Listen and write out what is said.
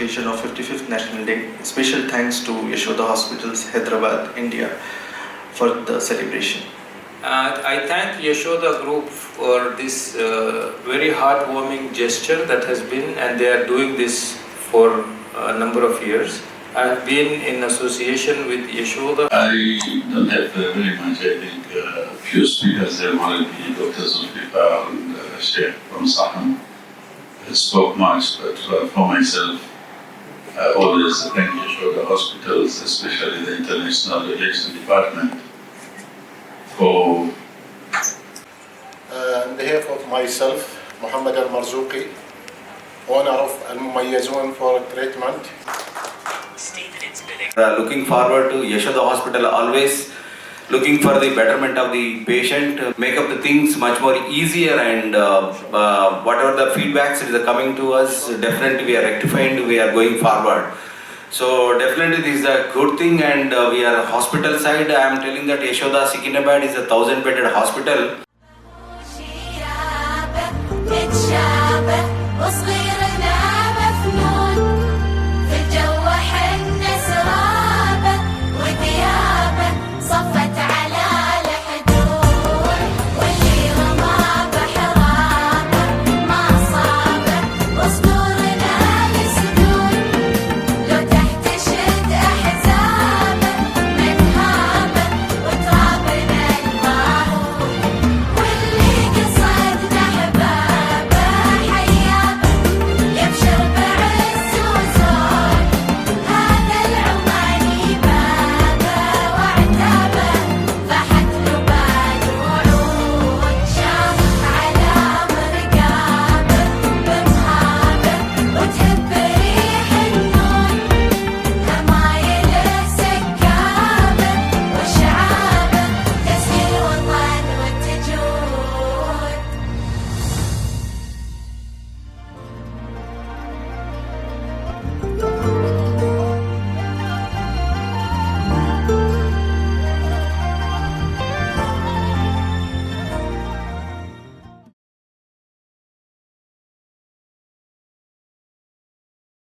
occasion of 55th National Day. Special thanks to Yashoda Hospitals, Hyderabad, India for the celebration. I thank Yashoda Group for this very heartwarming gesture that has been, and they are doing this for a number of years. I have been in association with Yashoda. I don't have very much. I think few speakers there wanted me, Dr. Zulfikar and Sheikh from Saham spoke much, but for myself, I always thank Yashoda Hospitals, especially the International Relations Department, for on behalf of myself, Muhammad Al-Marzouqi, owner of Al-Mumayyazun for treatment. Looking forward to Yashoda Hospital, always looking for the betterment of the patient, make up the things much more easier, and whatever the feedbacks is coming to us, definitely we are rectifying, we are going forward. So definitely this is a good thing, and we are hospital side. I am telling that Yashoda Secunderabad is a 1,000-bedded hospital.